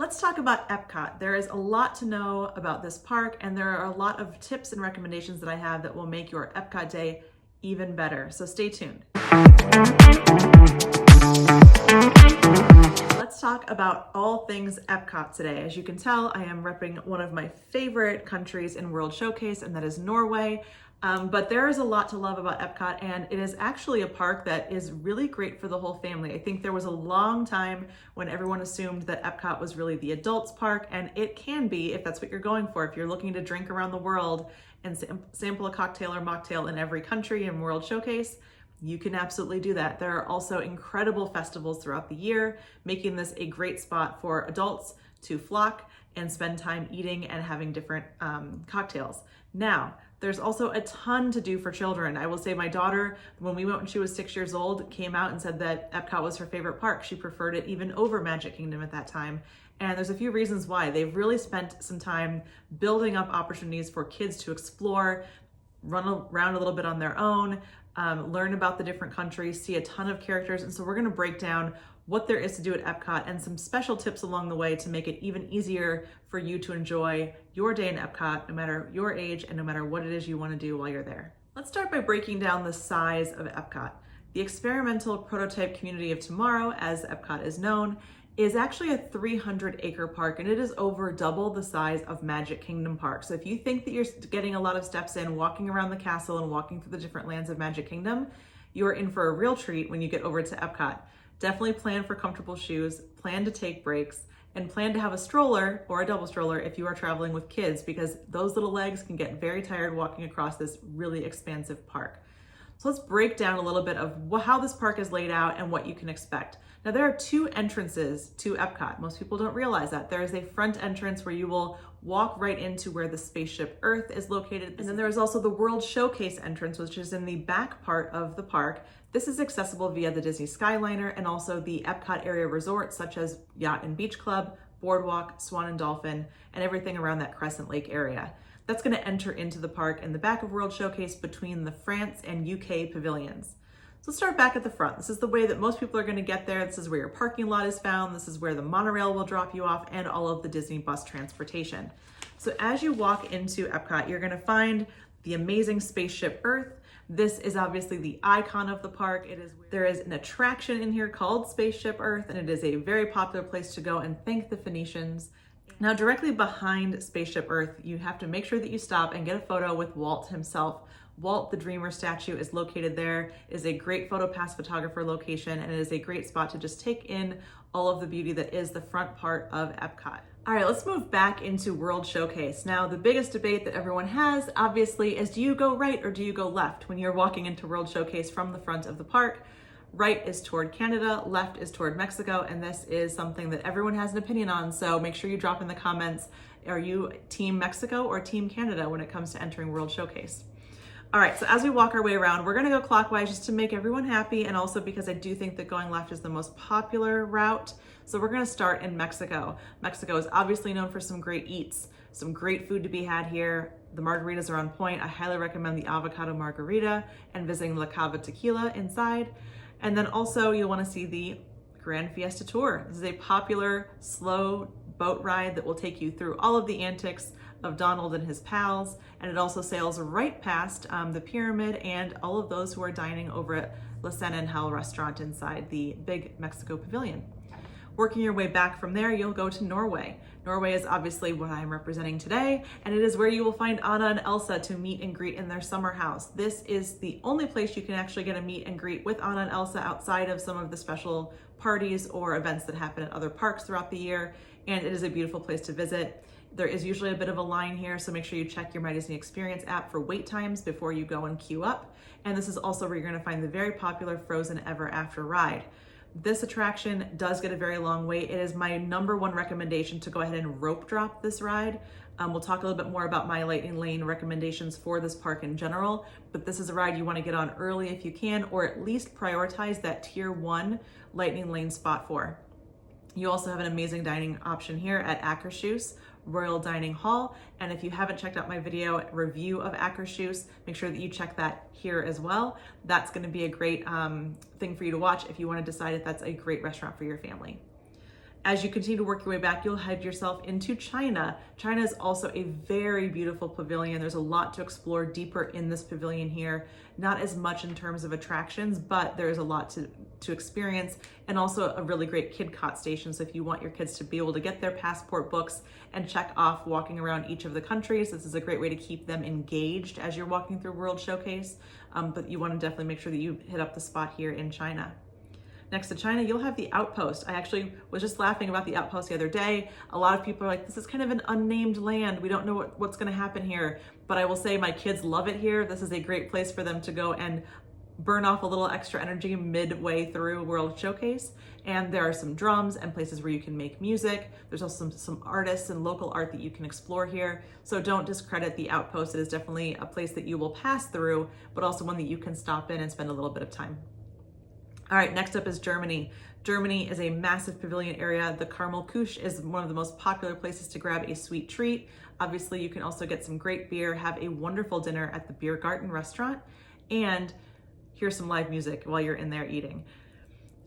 Let's talk about Epcot. There is a lot to know about this park, and there are a lot of tips and recommendations that I have that will make your Epcot day even better. So stay tuned. Let's talk about all things Epcot today. As you can tell, I am repping one of my favorite countries in World Showcase, and that is Norway. But there is a lot to love about Epcot, and it is actually a park that is really great for the whole family. I think there was a long time when everyone assumed that Epcot was really the adults park, and it can be if that's what you're going for. If you're looking to drink around the world and sample a cocktail or mocktail in every country in World Showcase, you can absolutely do that. There are also incredible festivals throughout the year, making this a great spot for adults to flock and spend time eating and having different cocktails. Now, there's also a ton to do for children. I will say my daughter, when we went when she was 6 years old, came out and said that Epcot was her favorite park. She preferred it even over Magic Kingdom at that time. And there's a few reasons why. They've really spent some time building up opportunities for kids to explore, run around a little bit on their own, learn about the different countries, see a ton of characters. And so we're gonna break down what there is to do at Epcot and some special tips along the way to make it even easier for you to enjoy your day in Epcot, no matter your age and no matter what it is you want to do while you're there. Let's start by breaking down the size of Epcot. The experimental prototype community of tomorrow, as Epcot is known, is actually a 300-acre park, and it is over double the size of Magic Kingdom Park. So if you think that you're getting a lot of steps in, walking around the castle and walking through the different lands of Magic Kingdom, you are in for a real treat when you get over to Epcot. Definitely plan for comfortable shoes, plan to take breaks, and plan to have a stroller or a double stroller if you are traveling with kids, because those little legs can get very tired walking across this really expansive park. So let's break down a little bit of how this park is laid out and what you can expect. Now, there are two entrances to Epcot. Most people don't realize that. There is a front entrance where you will walk right into where the spaceship Earth is located. And then there is also the World Showcase entrance, which is in the back part of the park. This is accessible via the Disney Skyliner and also the Epcot area resorts, such as Yacht and Beach Club, Boardwalk, Swan and Dolphin, and everything around that Crescent Lake area. That's going to enter into the park in the back of World Showcase between the France and UK pavilions. So let's start back at the front. This is the way that most people are going to get there. This is where your parking lot is found. This is where the monorail will drop you off and all of the Disney bus transportation. So as you walk into Epcot, you're going to find the amazing spaceship Earth. This is obviously the icon of the park. There is an attraction in here called Spaceship Earth, and it is a very popular place to go and thank the Phoenicians. Now, directly behind Spaceship Earth, you have to make sure that you stop and get a photo with Walt himself. Walt the Dreamer statue is located there. It is a great PhotoPass photographer location, and it is a great spot to just take in all of the beauty that is the front part of Epcot. All right, let's move back into World Showcase. Now, the biggest debate that everyone has, obviously, is do you go right or do you go left when you're walking into World Showcase from the front of the park? Right is toward Canada, left is toward Mexico, and this is something that everyone has an opinion on, so make sure you drop in the comments, are you Team Mexico or Team Canada when it comes to entering World Showcase? All right, so as we walk our way around, we're gonna go clockwise just to make everyone happy, and also because I do think that going left is the most popular route. So we're gonna start in Mexico. Mexico is obviously known for some great eats, some great food to be had here. The margaritas are on point. I highly recommend the avocado margarita and visiting La Cava Tequila inside. And then also you'll wanna see the Grand Fiesta Tour. This is a popular, slow boat ride that will take you through all of the antics of Donald and his pals, and it also sails right past the pyramid and all of those who are dining over at La Cena and Hell restaurant inside the big Mexico pavilion. Working your way back from there, you'll go to Norway. Norway is obviously what I'm representing today, and it is where you will find Anna and Elsa to meet and greet in their summer house. This is the only place you can actually get a meet and greet with Anna and Elsa outside of some of the special parties or events that happen at other parks throughout the year, and it is a beautiful place to visit. There is usually a bit of a line here, so make sure you check your My Disney Experience app for wait times before you go and queue up. And this is also where you're gonna find the very popular Frozen Ever After ride. This attraction does get a very long wait. It is my #1 recommendation to go ahead and rope drop this ride. We'll talk a little bit more about my Lightning Lane recommendations for this park in general, but this is a ride you wanna get on early if you can, or at least prioritize that Tier 1 Lightning Lane spot for. You also have an amazing dining option here at Akershus Royal Dining Hall. And if you haven't checked out my video review of Akershus, make sure that you check that here as well. That's gonna be a great thing for you to watch if you wanna decide if that's a great restaurant for your family. As you continue to work your way back, you'll head yourself into China. China is also a very beautiful pavilion. There's a lot to explore deeper in this pavilion here. Not as much in terms of attractions, but there's a lot to experience, and also a really great kid cot station. So if you want your kids to be able to get their passport books and check off walking around each of the countries, this is a great way to keep them engaged as you're walking through World Showcase. But you want to definitely make sure that you hit up the spot here in China. Next to China, you'll have the Outpost. I actually was just laughing about the Outpost the other day. A lot of people are like, this is kind of an unnamed land. We don't know what's going to happen here. But I will say my kids love it here. This is a great place for them to go and burn off a little extra energy midway through World Showcase. And there are some drums and places where you can make music. There's also some artists and local art that you can explore here. So don't discredit the Outpost. It is definitely a place that you will pass through, but also one that you can stop in and spend a little bit of time. All right, next up is Germany. Germany is a massive pavilion area. The Karmelkusch is one of the most popular places to grab a sweet treat. Obviously, you can also get some great beer, have a wonderful dinner at the Biergarten restaurant, and hear some live music while you're in there eating.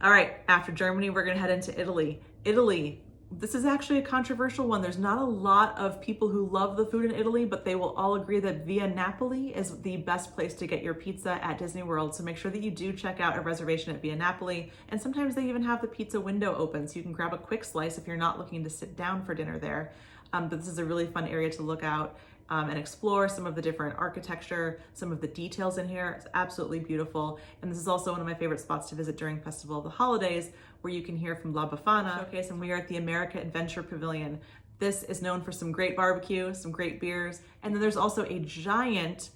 All right, after Germany, we're gonna head into Italy. Italy, this is actually a controversial one. There's not a lot of people who love the food in Italy, but they will all agree that Via Napoli is the best place to get your pizza at Disney World. So make sure that you do check out a reservation at Via Napoli. And sometimes they even have the pizza window open, so you can grab a quick slice if you're not looking to sit down for dinner there. But this is a really fun area to look out and explore some of the different architecture, some of the details in here. It's absolutely beautiful. And this is also one of my favorite spots to visit during Festival of the Holidays, where you can hear from La Befana Showcase, and we are at the America Adventure Pavilion. This is known for some great barbecue, some great beers, and then there's also a giant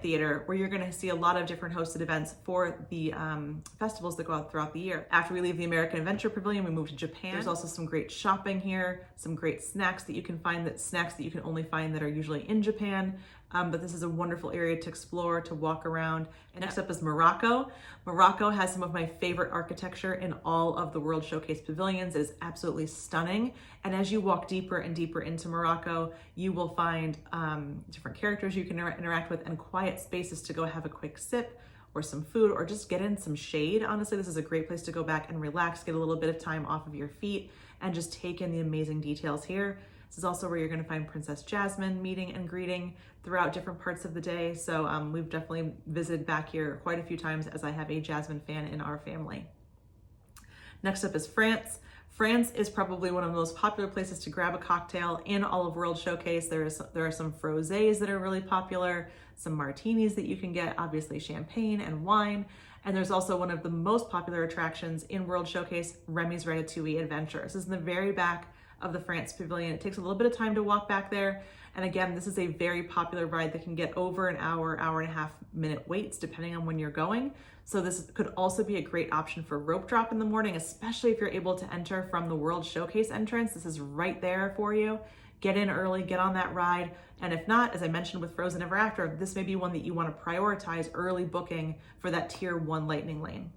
theater where you're gonna see a lot of different hosted events for the festivals that go out throughout the year. After we leave the American Adventure Pavilion, we move to Japan. There's also some great shopping here, some great snacks that you can find, snacks that you can only find that are usually in Japan. But this is a wonderful area to explore, to walk around. And next up is Morocco. Morocco has some of my favorite architecture in all of the World Showcase pavilions. It is absolutely stunning. And as you walk deeper and deeper into Morocco, you will find different characters you can interact with and quiet spaces to go have a quick sip or some food or just get in some shade. Honestly, this is a great place to go back and relax, get a little bit of time off of your feet, and just take in the amazing details here. This is also where you're going to find Princess Jasmine meeting and greeting throughout different parts of the day. So we've definitely visited back here quite a few times, as I have a Jasmine fan in our family. Next up is France. France is probably one of the most popular places to grab a cocktail in all of World Showcase. There are some frosés that are really popular, some martinis that you can get, obviously champagne and wine. And there's also one of the most popular attractions in World Showcase, Remy's Ratatouille Adventure. This is in the very back of the France Pavilion. It takes a little bit of time to walk back there. And again, this is a very popular ride that can get over an hour and a half minute waits depending on when you're going. So this could also be a great option for rope drop in the morning, especially if you're able to enter from the World Showcase entrance. This is right there for you. Get in early, get on that ride. And if not, as I mentioned with Frozen Ever After, this may be one that you want to prioritize early booking for that Tier 1 lightning lane.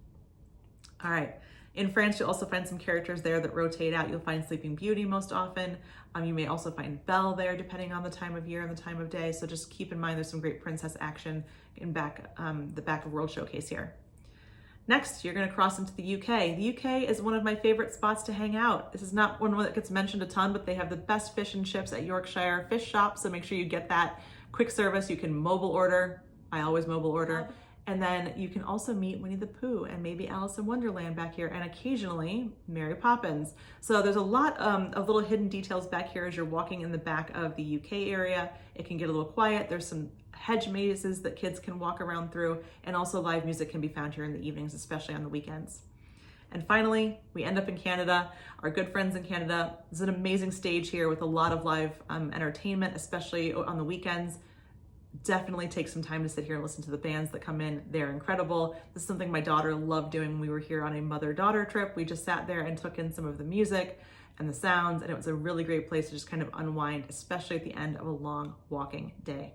All right. In France, you'll also find some characters there that rotate out. You'll find Sleeping Beauty most often. You may also find Belle there, depending on the time of year and the time of day. So just keep in mind there's some great princess action in the back of World Showcase here. Next, you're going to cross into the UK. The UK is one of my favorite spots to hang out. This is not one that gets mentioned a ton, but they have the best fish and chips at Yorkshire Fish Shop. So make sure you get that quick service. You can mobile order. I always mobile order. And then you can also meet Winnie the Pooh and maybe Alice in Wonderland back here, and occasionally Mary Poppins. So there's a lot of little hidden details back here as you're walking in the back of the UK area. It can get a little quiet. There's some hedge mazes that kids can walk around through, and also live music can be found here in the evenings, especially on the weekends. And finally, we end up in Canada. Our good friends in Canada. There's an amazing stage here with a lot of live entertainment, especially on the weekends. Definitely take some time to sit here and listen to the bands that come in. They're incredible. This is something my daughter loved doing when we were here on a mother-daughter trip. We just sat there and took in some of the music and the sounds, and it was a really great place to just kind of unwind, especially at the end of a long walking day.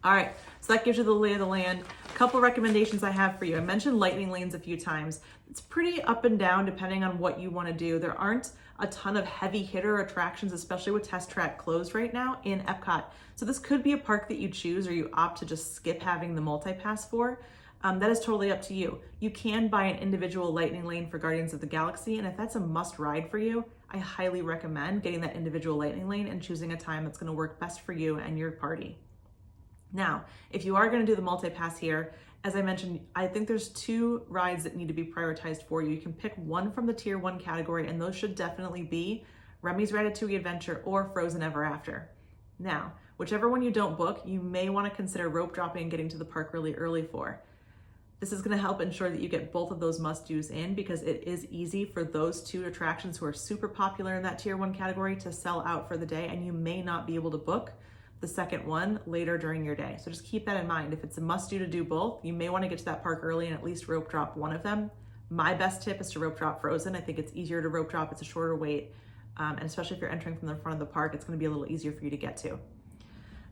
All right, so that gives you the lay of the land. A couple recommendations I have for you. I mentioned lightning lanes a few times. It's pretty up and down depending on what you want to do. There aren't a ton of heavy hitter attractions, especially with Test Track closed right now in Epcot. So this could be a park that you choose or you opt to just skip having the multi-pass for. that is totally up to you. You can buy an individual lightning lane for Guardians of the Galaxy, and if that's a must ride for you, I highly recommend getting that individual lightning lane and choosing a time that's going to work best for you and your party. Now, if you are going to do the multi-pass here, as I mentioned, I think there's 2 rides that need to be prioritized for you. You can pick one from the Tier 1 category, and those should definitely be Remy's Ratatouille Adventure or Frozen Ever After. Now, whichever one you don't book, you may want to consider rope dropping and getting to the park really early for. This is going to help ensure that you get both of those must-dos in, because it is easy for those 2 attractions who are super popular in that Tier 1 category to sell out for the day, and you may not be able to book the second one later during your day. So just keep that in mind. If it's a must-do to do both, you may want to get to that park early and at least rope drop one of them. My best tip is to rope drop Frozen. I think it's easier to rope drop. It's a shorter wait. And especially if you're entering from the front of the park, it's going to be a little easier for you to get to.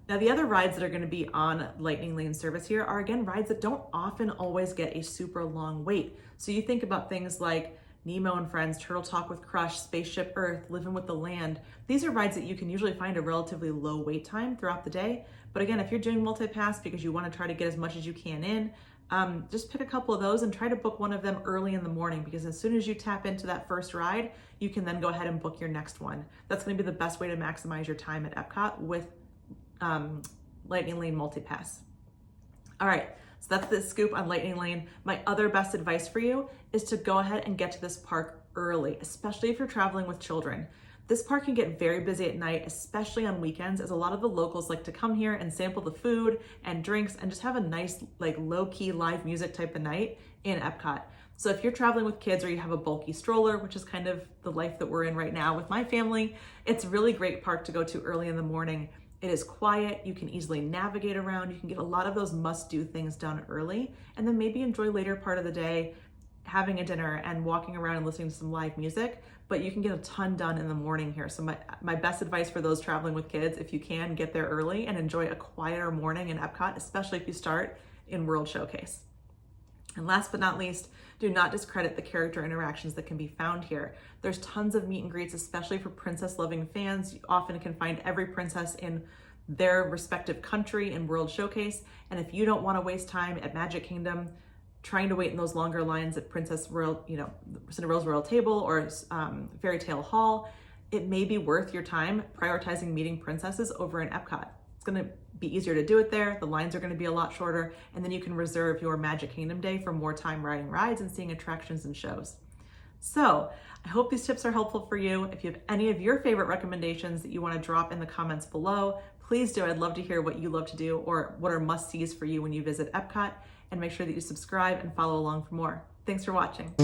Now, the other rides that are going to be on Lightning Lane service here are, again, rides that don't often always get a super long wait. So you think about things like Nemo and Friends, Turtle Talk with Crush, Spaceship Earth, Living with the Land. These are rides that you can usually find a relatively low wait time throughout the day. But again, if you're doing multi-pass because you want to try to get as much as you can in, just pick a couple of those and try to book one of them early in the morning, because as soon as you tap into that first ride, you can then go ahead and book your next one. That's going to be the best way to maximize your time at Epcot with Lightning Lane multi-pass. All right, so that's the scoop on Lightning Lane. My other best advice for you is to go ahead and get to this park early, especially if you're traveling with children. This park can get very busy at night, especially on weekends, as a lot of the locals like to come here and sample the food and drinks and just have a nice, like, low-key live music type of night in Epcot. So if you're traveling with kids or you have a bulky stroller, which is kind of the life that we're in right now with my family, it's a really great park to go to early in the morning. It is quiet, you can easily navigate around, you can get a lot of those must-do things done early, and then maybe enjoy later part of the day having a dinner and walking around and listening to some live music, but you can get a ton done in the morning here. So my best advice for those traveling with kids, if you can, get there early and enjoy a quieter morning in Epcot, especially if you start in World Showcase. And last but not least, do not discredit the character interactions that can be found here. There's tons of meet and greets, especially for princess-loving fans. You often can find every princess in their respective country in World Showcase. And if you don't want to waste time at Magic Kingdom trying to wait in those longer lines at Cinderella's Royal Table or Fairy Tale Hall, it may be worth your time prioritizing meeting princesses over in Epcot. It's going to be easier to do it there. The lines are going to be a lot shorter, and then you can reserve your Magic Kingdom day for more time riding rides and seeing attractions and shows. So I hope these tips are helpful for you. If you have any of your favorite recommendations that you want to drop in the comments below, please do. I'd love to hear what you love to do or what are must-sees for you when you visit Epcot, and make sure that you subscribe and follow along for more. Thanks for watching.